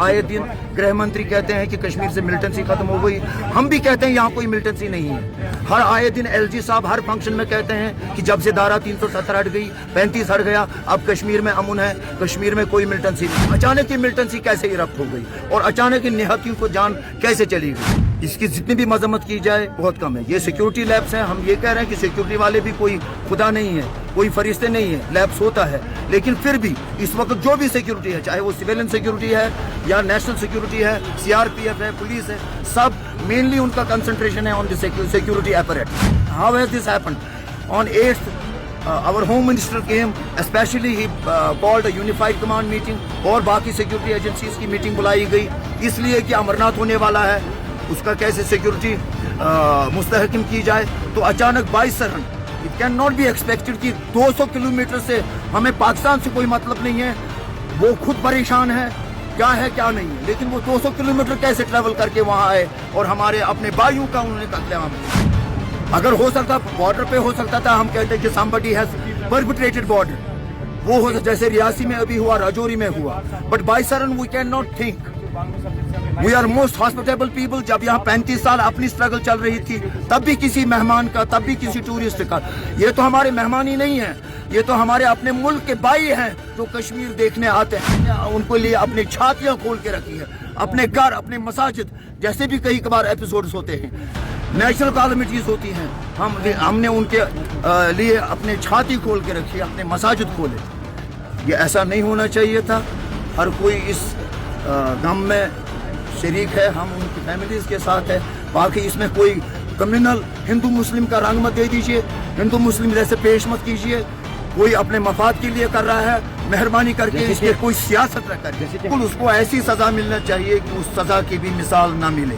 आए दिन गृह मंत्री कहते हैं कि कश्मीर से मिलिटेंसी खत्म हो गई। हम भी कहते हैं यहाँ कोई मिलिटेंसी नहीं है। हर आए दिन एलजी साहब हर फंक्शन में कहते हैं कि जब से धारा 370 हट गई, 35 हट गया, अब कश्मीर में अमन है, कश्मीर में कोई मिलिटेंसी नहीं। अचानक ये मिलिटेंसी कैसे इरप्ट हो गई और अचानक इन निहत्थियों को जान कैसे चली गई? इसकी जितनी भी मजम्मत की जाए बहुत कम है। ये सिक्योरिटी लैब्स हैं, हम ये कह रहे हैं कि सिक्योरिटी वाले भी कोई खुदा नहीं है, कोई फरिश्ते नहीं है, लैब्स होता है, लेकिन फिर भी इस वक्त जो भी सिक्योरिटी है, चाहे वो सिविलियन सिक्योरिटी है या नेशनल सिक्योरिटी है, सीआरपीएफ है, पुलिस है, सब मेनली उनका कंसंट्रेशन है on the security apparatus. How has this happened? On 8th, our Home Minister came, especially he called a unified command meeting और बाकी सिक्योरिटी एजेंसीज की मीटिंग बुलाई गई इसलिए कि अमरनाथ होने वाला है, उसका कैसे सिक्योरिटी मुस्तहकम की जाए। तो अचानक 22 सरहद, it can not be expected कि 200 किलोमीटर से हमें पाकिस्तान से कोई मतलब नहीं है, वो खुद परेशान है क्या है क्या नहीं है, लेकिन वो 200 किलोमीटर कैसे ट्रैवल करके वहाँ आए और हमारे अपने भाइयों का उन्होंने कत्लेआम किया। अगर हो सकता बॉर्डर पे हो सकता था, हम कहते हैं कि somebody has perpetrated border, वो हो जैसे रियासी में अभी हुआ, राजौरी में हुआ, बट बाई सरन we cannot think. We are most hospitable people. जब यहाँ 35 साल अपनी स्ट्रगल चल रही थी, तब भी किसी मेहमान का, तब भी किसी टूरिस्ट का, ये तो हमारे मेहमान ही नहीं है, ये तो हमारे अपने मुल्क के भाई हैं जो कश्मीर देखने आते हैं। उनको लिए अपनी छातियां खोल के रखी है, अपने घर, अपने मसाजिद, जैसे भी कई कबार एपिसोड्स होते हैं, नेशनल कैलेमिटीज होती हैं, हमने उनके लिए अपने छाती खोल के रखी है, अपने मसाजिद खोले। ये ऐसा नहीं होना चाहिए था। हर कोई इस गम में शरीक है, हम उनकी फैमिलीज के साथ है। बाकी इसमें कोई कम्युनल हिंदू मुस्लिम का रंग मत दे दीजिए, हिंदू मुस्लिम जैसे पेश मत कीजिए। कोई अपने मफाद के लिए कर रहा है, मेहरबानी करके इसके कोई सियासत न करे। बिल्कुल उसको ऐसी सजा मिलना चाहिए कि उस सजा की भी मिसाल ना मिले।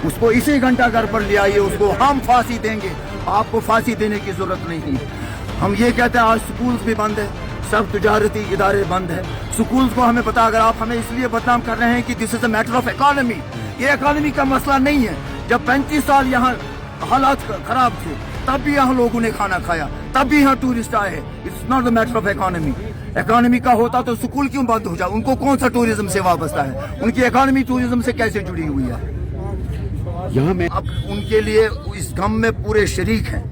उसको इसी घंटा घर पर ले आइए, उसको हम फांसी देंगे, आपको फांसी देने की जरूरत नहीं है। हम ये कहते हैं आज स्कूल भी बंद है, सब तिजारती इदारे बंद है। स्कूल्स को हमें पता, अगर आप हमें इसलिए बदनाम कर रहे हैं कि this is a matter of economy, ये इकोनॉमी का मसला नहीं है। जब 35 साल यहाँ हालात खराब थे, तब भी यहाँ लोगों ने खाना खाया, तब भी यहाँ टूरिस्ट आए। It's not the matter of economy. Economy का होता तो स्कूल क्यों बंद हो जाए? उनको कौन सा टूरिज्म से वाबस्ता है? उनकी इकोनॉमी टूरिज्म से कैसे जुड़ी हुई है? यहाँ में अब उनके लिए इस गम में पूरे शरीक हैं,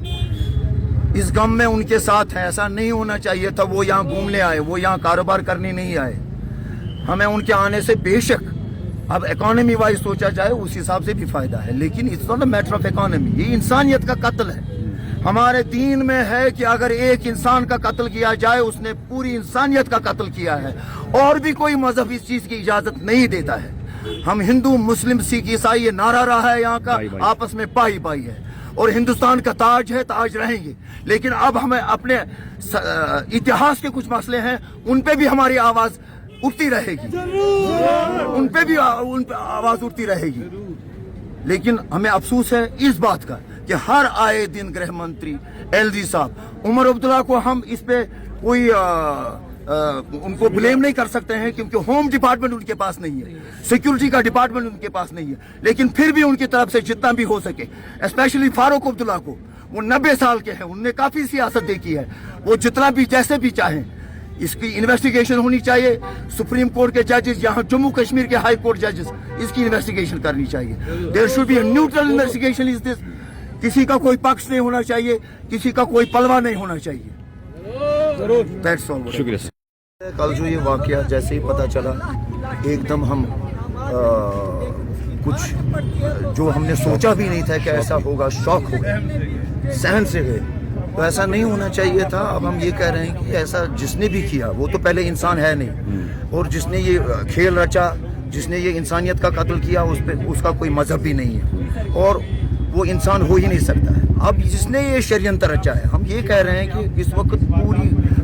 इस गम में उनके साथ हैं। ऐसा नहीं होना चाहिए था। वो यहाँ घूमने आए, वो यहाँ कारोबार करने नहीं आए। हमें उनके आने से बेशक अब इकोनॉमी वाइज सोचा जाए, उस हिसाब से भी फायदा है, लेकिन it's not a matter of economy. ये इंसानियत का कत्ल है। हमारे दीन में है कि अगर एक इंसान का कत्ल किया जाए, उसने पूरी इंसानियत का कत्ल किया है, और भी कोई मजहब इस चीज की इजाजत नहीं देता है। हम हिंदू मुस्लिम सिख ईसाई, ये नारा रहा है यहाँ का, आपस में भाई भाई है और हिंदुस्तान का ताज है, ताज रहेंगे। लेकिन अब हमें अपने इतिहास के कुछ मसले हैं, उन पे भी हमारी आवाज उठती रहेगी, उन पे भी आवाज उठती रहेगी। लेकिन हमें अफसोस है इस बात का कि हर आए दिन गृह मंत्री एलजी साहब उमर अब्दुल्ला को हम इस पे कोई उनको ब्लेम नहीं कर सकते हैं, क्योंकि होम डिपार्टमेंट उनके पास नहीं है, सिक्योरिटी का डिपार्टमेंट उनके पास नहीं है। लेकिन फिर भी उनकी तरफ से जितना भी हो सके, स्पेशली फारूक अब्दुल्ला को, वो 90 साल के हैं, उनने काफी सियासत देखी है, वो जितना भी जैसे भी चाहें इसकी इन्वेस्टिगेशन होनी चाहिए। सुप्रीम कोर्ट के जजेस, यहाँ जम्मू कश्मीर के हाई कोर्ट जजेस, इसकी इन्वेस्टिगेशन करनी चाहिए। There should be a neutral investigation is this. किसी का कोई पक्ष नहीं होना चाहिए, किसी का कोई पलवा नहीं होना चाहिए। That's all. शुक्रिया। कल जो ये वाकया जैसे ही पता चला, एकदम हम कुछ जो हमने सोचा भी नहीं था कि ऐसा होगा, शॉक हो गए, सहन से गए। तो ऐसा नहीं होना चाहिए था। अब हम ये कह रहे हैं कि ऐसा जिसने भी किया वो तो पहले इंसान है नहीं, और जिसने ये खेल रचा, जिसने ये इंसानियत का कत्ल किया, उसका कोई मजहब भी नहीं है और वो इंसान हो ही नहीं सकता है। अब जिसने ये षड्यंत्र रचा है, हम ये कह रहे हैं कि इस वक्त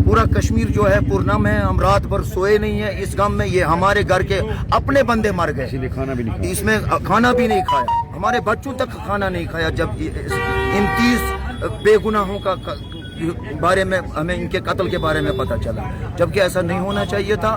पूरा कश्मीर जो है पुरनम है, हम रात भर सोए नहीं है इस गम में। ये हमारे घर के अपने बंदे मर गए, खाना भी नहीं, इसमें खाना भी नहीं खाया, हमारे बच्चों तक खाना नहीं खाया, जब इन 30 बेगुनाहों का बारे में हमें, इनके कत्ल के बारे में पता चला, जबकि ऐसा नहीं होना चाहिए था।